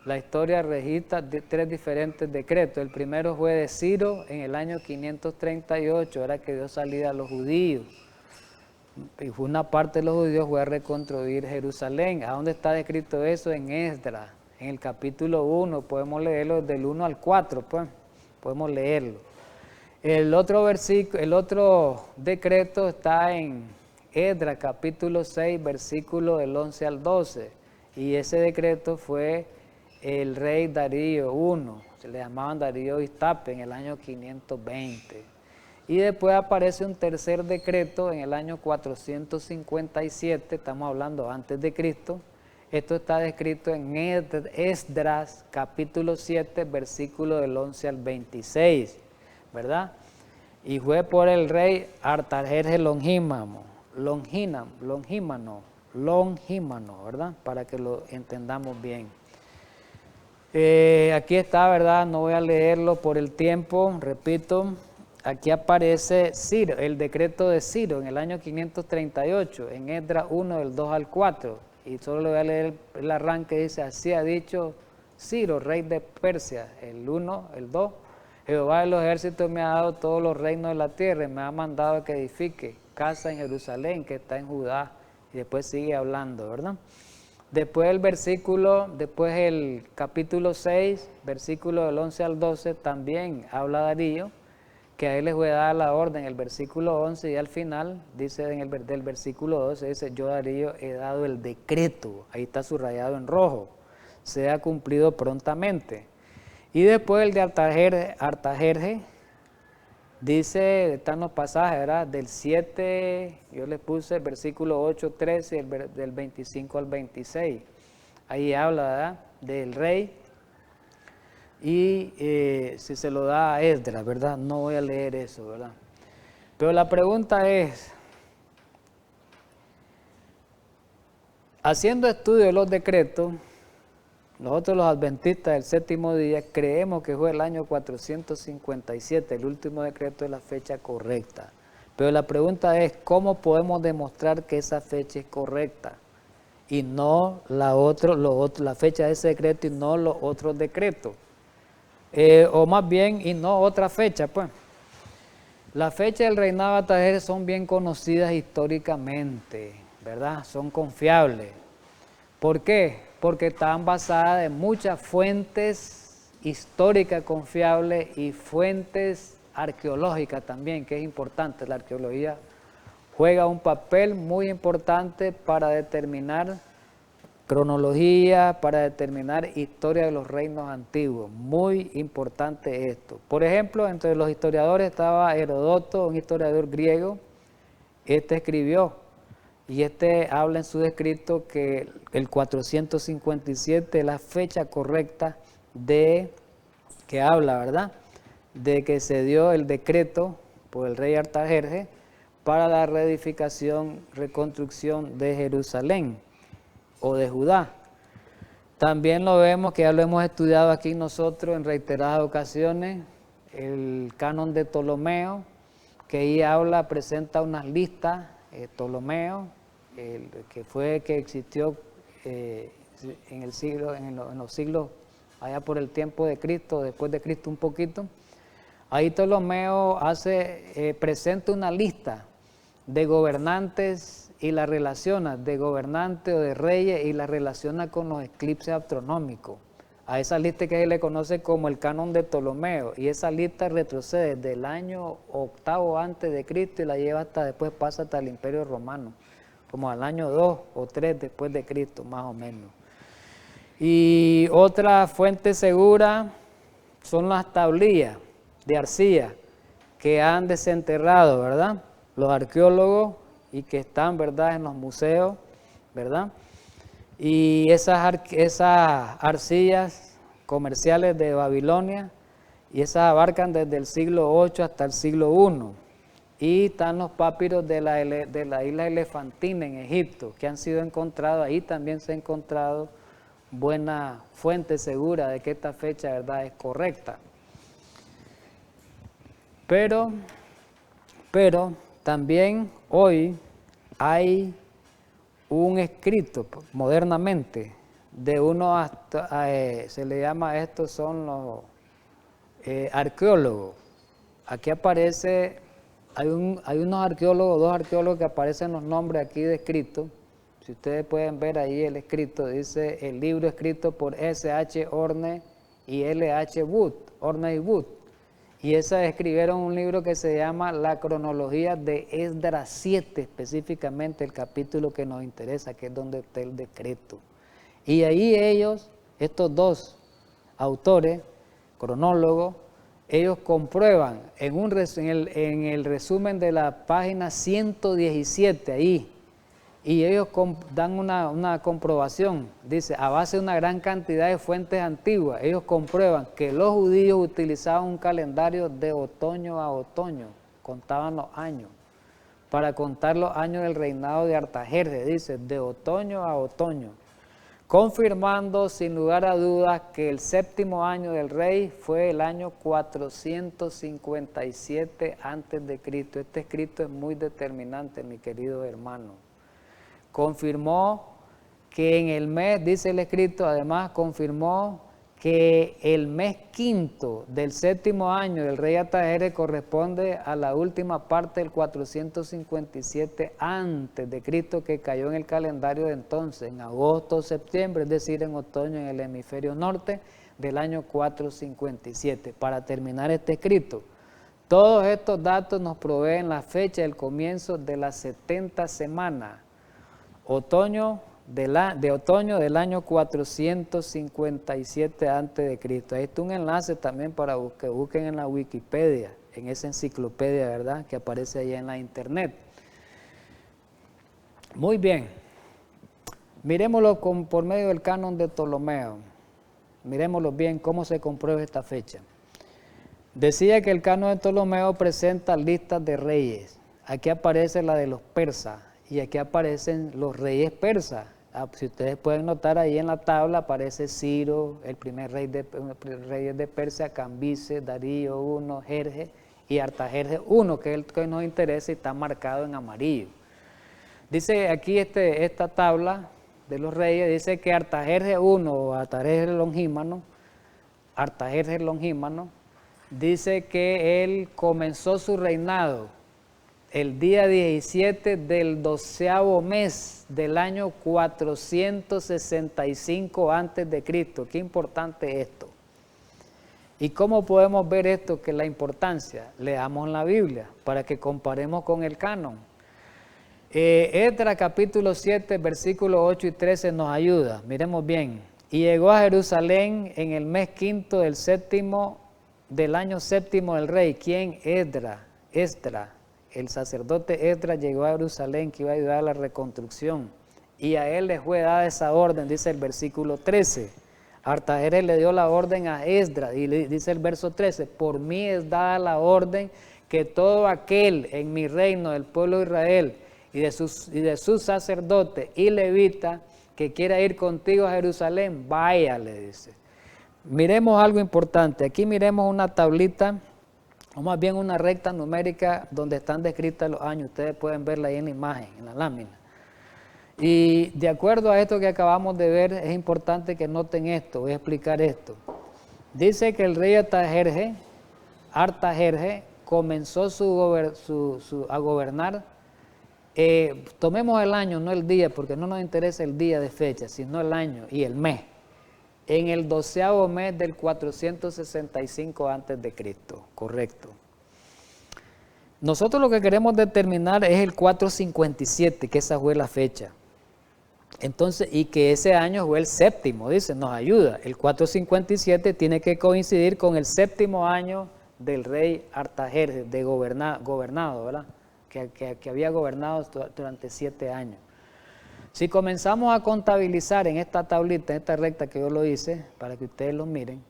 La historia registra 3 diferentes decretos. El primero fue de Ciro en el año 538, era que dio salida a los judíos. Y una parte de los judíos fue a reconstruir Jerusalén. ¿A dónde está descrito eso? En Esdras, en el capítulo 1, podemos leerlo del 1 al 4, pues, podemos leerlo. El otro decreto está en Esdras, capítulo 6, versículo del 11 al 12, y ese decreto fue el rey Darío I, se le llamaban Darío Istape, en el año 520. Y después aparece un tercer decreto en el año 457, estamos hablando antes de Cristo. Esto está descrito en Esdras, capítulo 7, versículo del 11 al 26, ¿verdad? Y fue por el rey Artajerjes Longímano, ¿verdad? Para que lo entendamos bien. Aquí está, ¿verdad? No voy a leerlo por el tiempo, repito. Aquí aparece Ciro, el decreto de Ciro en el año 538, en Esdras 1, del 2 al 4. Y solo le voy a leer el arranque, dice: así ha dicho Ciro, rey de Persia, el 1, el 2. Jehová de los ejércitos me ha dado todos los reinos de la tierra y me ha mandado que edifique casa en Jerusalén, que está en Judá. Y después sigue hablando, ¿verdad? Después el capítulo 6, versículo del 11 al 12, también habla Darío, que a él les voy a dar la orden, el versículo 11, y al final, dice del versículo 12, dice: yo Darío he dado el decreto, ahí está subrayado en rojo, sea cumplido prontamente. Y después el de Artajerjes, dice, están los pasajes, ¿verdad? Del 7, yo le puse el versículo 8, 13, del 25 al 26. Ahí habla, ¿verdad?, del rey. Y si se lo da a Esdras, ¿verdad? No voy a leer eso, ¿verdad? Pero la pregunta es, haciendo estudio de los decretos, nosotros los adventistas del séptimo día creemos que fue el año 457, el último decreto de la fecha correcta. Pero la pregunta es, ¿cómo podemos demostrar que esa fecha es correcta? Y no la fecha de ese decreto y no los otros decretos. O más bien, y no otra fecha, pues. Las fechas del reinado de Artajerjes son bien conocidas históricamente, ¿verdad? Son confiables. ¿Por qué? Porque están basadas en muchas fuentes históricas confiables y fuentes arqueológicas también, que es importante. La arqueología juega un papel muy importante para determinar cronología, para determinar historia de los reinos antiguos. Muy importante esto. Por ejemplo, entre los historiadores estaba Heródoto, un historiador griego. Este escribió, y habla en su escrito que el 457 es la fecha correcta que habla, ¿verdad?, de que se dio el decreto por el rey Artajerjes para la reedificación, reconstrucción de Jerusalén o de Judá. También lo vemos, que ya lo hemos estudiado aquí nosotros en reiteradas ocasiones, el canon de Ptolomeo, que ahí presenta unas listas, Ptolomeo, que existió en los siglos, allá por el tiempo de Cristo, después de Cristo un poquito. Ahí Ptolomeo presenta una lista de gobernantes y la relaciona, de gobernantes o de reyes, y la relaciona con los eclipses astronómicos. a esa lista que se le conoce como el canon de Ptolomeo, y esa lista retrocede del año 8 antes de Cristo y la lleva hasta después, pasa hasta el Imperio Romano, como al año 2 o 3 después de Cristo, más o menos. Y otra fuente segura son las tablillas de arcilla que han desenterrado, ¿verdad?, los arqueólogos y que están, ¿verdad?, en los museos, ¿verdad? Y esas arcillas comerciales de Babilonia, y esas abarcan desde el siglo 8 hasta el siglo 1. Y están los papiros de la isla Elefantina en Egipto, que han sido encontrados, ahí también se ha encontrado buena fuente segura de que esta fecha, ¿verdad?, es correcta. Pero también hoy hay un escrito modernamente de uno, se le llama a estos, son los arqueólogos. Aquí aparece, hay unos arqueólogos, 2 arqueólogos que aparecen los nombres aquí descritos. Si ustedes pueden ver ahí el escrito, dice el libro escrito por S.H. Orne y L.H. Wood, Orne y Wood. Y escribieron un libro que se llama La cronología de Esdras 7, específicamente el capítulo que nos interesa, que es donde está el decreto. Y ahí ellos, estos 2 autores, cronólogos, ellos comprueban en el resumen de la página 117 ahí, y ellos dan una comprobación, dice, a base de una gran cantidad de fuentes antiguas, ellos comprueban que los judíos utilizaban un calendario de otoño a otoño, contaban los años, para contar los años del reinado de Artajerjes, dice, de otoño a otoño, confirmando sin lugar a dudas que el 7º año del rey fue el año 457 antes de Cristo. Este escrito es muy determinante, mi querido hermano. Confirmó que en el mes, dice el escrito, además confirmó que el mes 5º del 7º año del rey Artajerjes corresponde a la última parte del 457 antes de Cristo, que cayó en el calendario de entonces, en agosto o septiembre, es decir, en otoño en el hemisferio norte del año 457. Para terminar este escrito, todos estos datos nos proveen la fecha del comienzo de las 70 semanas, otoño del año 457 antes de Cristo. Ahí está un enlace también para que busquen en la Wikipedia, en esa enciclopedia, ¿verdad?, que aparece allá en la internet. Muy bien, miremoslo por medio del canon de Ptolomeo, miremoslo bien cómo se comprueba esta fecha. Decía que el canon de Ptolomeo presenta listas de reyes. Aquí aparece la de los persas y aquí aparecen los reyes persas. Si ustedes pueden notar ahí en la tabla aparece Ciro, el primer rey de Persia, Cambises, Darío I, Jerjes y Artajerjes I, que es el que nos interesa y está marcado en amarillo. Dice aquí esta tabla de los reyes, dice que Artajerjes I o Artajerjes Longímano, dice que él comenzó su reinado el día 17 del 12º mes del año 465 antes de Cristo. Qué importante esto. ¿Y cómo podemos ver esto, que la importancia? Leamos la Biblia para que comparemos con el canon. Esdras capítulo 7, versículos 8 y 13 nos ayuda. Miremos bien. Y llegó a Jerusalén en el mes 5 del año 7 del rey. ¿Quién? Esdras. El sacerdote Esdras llegó a Jerusalén, que iba a ayudar a la reconstrucción, y a él le fue dada esa orden, dice el versículo 13. Artajerjes le dio la orden a Esdras, y le dice el verso 13, por mí es dada la orden que todo aquel en mi reino del pueblo de Israel y de sus sacerdotes y levitas que quiera ir contigo a Jerusalén, vaya, le dice. Miremos algo importante, aquí miremos una tablita, o más bien una recta numérica donde están descritos los años. Ustedes pueden verla ahí en la imagen, en la lámina. Y de acuerdo a esto que acabamos de ver, es importante que noten esto, voy a explicar esto. Dice que el rey Artajerjes comenzó a gobernar, tomemos el año, no el día, porque no nos interesa el día de fecha, sino el año y el mes. en el 12º mes del 465 antes de Cristo, correcto. Nosotros lo que queremos determinar es el 457, que esa fue la fecha. Entonces, y que ese año fue el séptimo, dice, nos ayuda. El 457 tiene que coincidir con el séptimo año del rey Artajerjes, de gobernado, ¿verdad? Que había gobernado durante 7 años. Si comenzamos a contabilizar en esta tablita, en esta recta que yo lo hice, para que ustedes lo miren,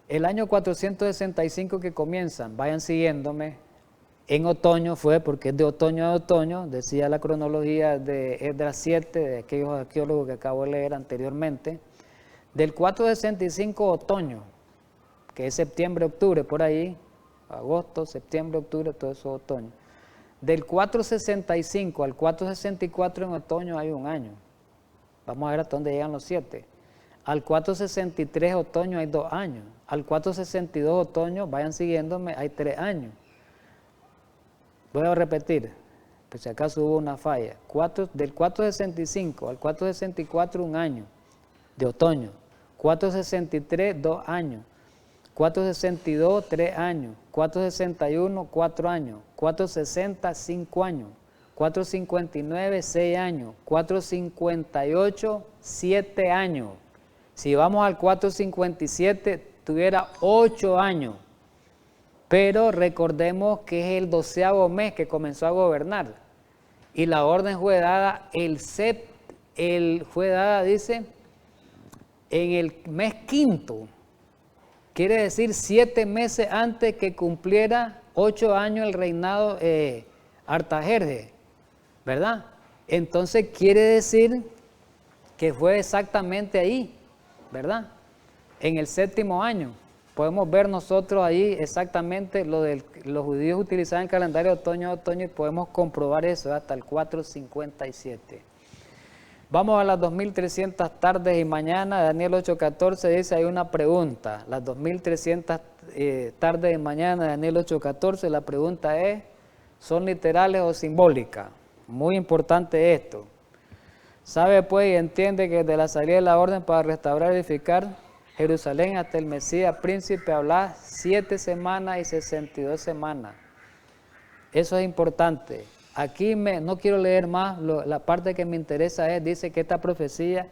el año 465 que comienzan, vayan siguiéndome, en otoño fue, porque es de otoño a otoño, decía la cronología de Esdras 7, de aquellos arqueólogos que acabo de leer anteriormente, del 465 otoño, que es septiembre, octubre, por ahí, agosto, septiembre, octubre, todo eso es otoño. Del 465 al 464 en otoño hay un año. Vamos a ver hasta dónde llegan los 7. Al 463 otoño hay 2 años. Al 462 otoño, vayan siguiéndome, hay 3 años. Voy a repetir, por si acaso hubo una falla. Del 465 al 464 un año de otoño. 463, 2 años. 462, 3 años, 461, 4 años, 460, 5 años, 459, 6 años, 458, 7 años. Si vamos al 457, tuviera 8 años. Pero recordemos que es el 12º mes que comenzó a gobernar. Y la orden fue dada, dice, en el mes quinto. Quiere decir 7 meses antes que cumpliera 8 años el reinado Artajerjes, ¿verdad? Entonces quiere decir que fue exactamente ahí, ¿verdad? En el 7º año. Podemos ver nosotros ahí exactamente lo de los judíos utilizaban el calendario de otoño a otoño y podemos comprobar eso hasta el 457. Vamos a las 2300 tardes y mañanas. Daniel 8:14 dice, hay una pregunta. Las 2300 tardes y mañana, Daniel 8:14, la pregunta es, ¿son literales o simbólicas? Muy importante esto. Sabe pues y entiende que desde la salida de la orden para restaurar y edificar Jerusalén hasta el Mesías príncipe habla 7 semanas y 62 semanas. Eso es importante. Aquí no quiero leer más, la parte que me interesa dice que esta profecía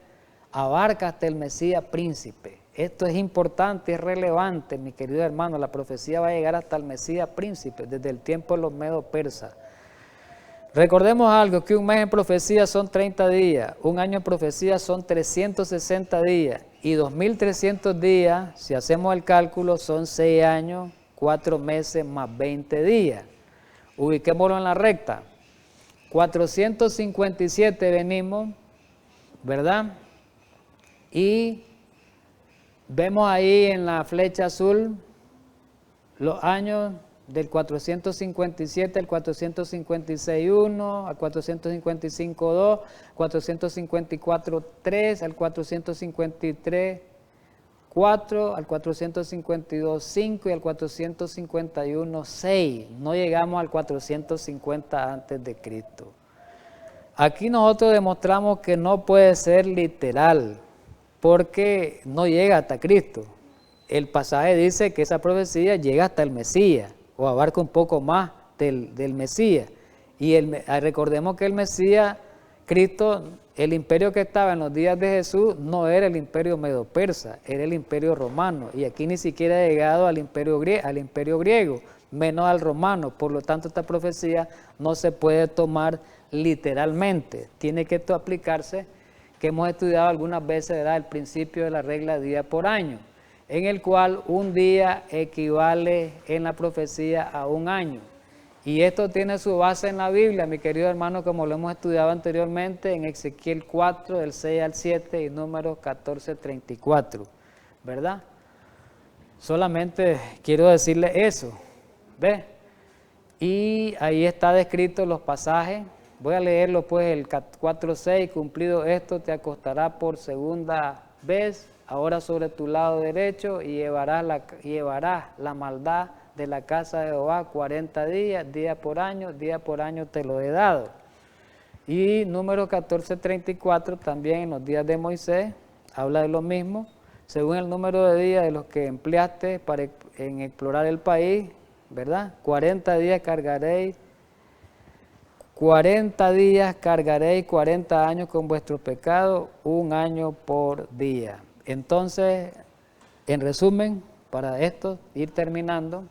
abarca hasta el Mesías príncipe. Esto es importante, es relevante, mi querido hermano, la profecía va a llegar hasta el Mesías príncipe, desde el tiempo de los medos persas. Recordemos algo, que un mes en profecía son 30 días, un año en profecía son 360 días, y 2300 días, si hacemos el cálculo, son 6 años, 4 meses más 20 días. Ubiquémoslo en la recta. 457 venimos, ¿verdad? Y vemos ahí en la flecha azul los años del 457 al 456, 1, al 455, 2, 454, 3, al 453, 4, al 452, 5 y al 451, 6. No llegamos al 450 antes de Cristo. Aquí nosotros demostramos que no puede ser literal, porque no llega hasta Cristo. El pasaje dice que esa profecía llega hasta el Mesías, o abarca un poco más del Mesías. Y recordemos que el Mesías, Cristo, el imperio que estaba en los días de Jesús no era el imperio medo-persa, era el imperio romano. Y aquí ni siquiera ha llegado al imperio griego, menos al romano. Por lo tanto, esta profecía no se puede tomar literalmente. Tiene que aplicarse, que hemos estudiado algunas veces, ¿verdad?, el principio de la regla de día por año, en el cual un día equivale en la profecía a un año. Y esto tiene su base en la Biblia, mi querido hermano, como lo hemos estudiado anteriormente, en Ezequiel 4, del 6 al 7 y Números 14, 34, ¿verdad? Solamente quiero decirle eso, ¿ves? Y ahí está descrito los pasajes. Voy a leerlo pues, el 4:6, cumplido esto te acostarás por segunda vez, ahora sobre tu lado derecho, y llevarás la maldad de la casa de Jehová 40 días, día por año te lo he dado. Y número 14:34, también en los días de Moisés, habla de lo mismo, según el número de días de los que empleaste en explorar el país, ¿verdad? 40 días cargaréis, 40 días cargaréis 40 años con vuestro pecado, 1 año por día. Entonces, en resumen, para esto, ir terminando,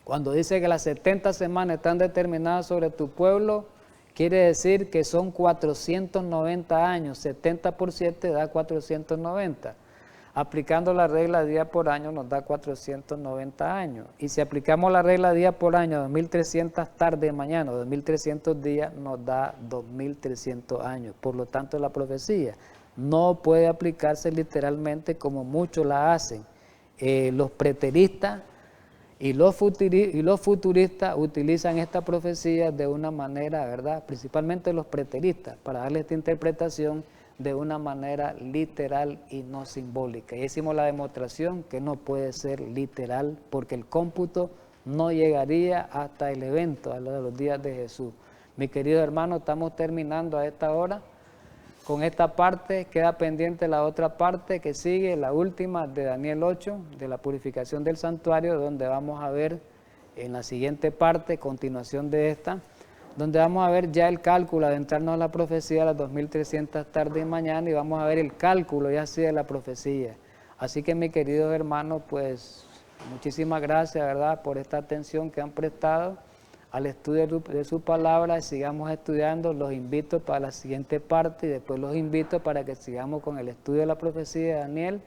cuando dice que las 70 semanas están determinadas sobre tu pueblo, quiere decir que son 490 años, 70 por 7 da 490. Aplicando la regla día por año nos da 490 años. Y si aplicamos la regla día por año, 2300 tardes mañana, 2300 días, nos da 2300 años. Por lo tanto, la profecía no puede aplicarse literalmente como muchos la hacen. Los preteristas y los futuristas utilizan esta profecía de una manera, ¿verdad? Principalmente los preteristas, para darle esta interpretación de una manera literal y no simbólica. Y hicimos la demostración que no puede ser literal porque el cómputo no llegaría hasta el evento, a los días de Jesús. Mi querido hermano, estamos terminando a esta hora con esta parte. Queda pendiente la otra parte que sigue, la última de Daniel 8, de la purificación del santuario, donde vamos a ver en la siguiente parte, continuación de esta, donde vamos a ver ya el cálculo, adentrarnos a la profecía de las 2300 tardes y mañana, y vamos a ver el cálculo ya así de la profecía. Así que, mis queridos hermanos, pues muchísimas gracias, ¿verdad?, por esta atención que han prestado al estudio de su palabra. Sigamos estudiando. Los invito para la siguiente parte y después los invito para que sigamos con el estudio de la profecía de Daniel.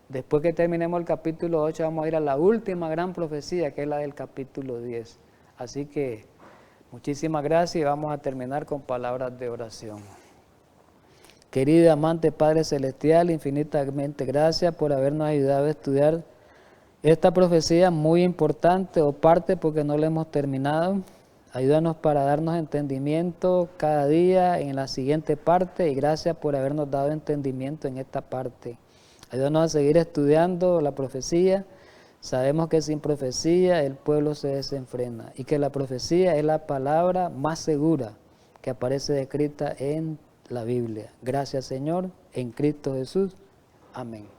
Después que terminemos el capítulo 8 vamos a ir a la última gran profecía, que es la del capítulo 10. Así que muchísimas gracias y vamos a terminar con palabras de oración. Querido amante Padre Celestial, infinitamente gracias por habernos ayudado a estudiar esta profecía muy importante, o parte porque no la hemos terminado. Ayúdanos para darnos entendimiento cada día en la siguiente parte, y gracias por habernos dado entendimiento en esta parte. Ayúdanos a seguir estudiando la profecía. Sabemos que sin profecía el pueblo se desenfrena y que la profecía es la palabra más segura que aparece descrita en la Biblia. Gracias, Señor, en Cristo Jesús. Amén.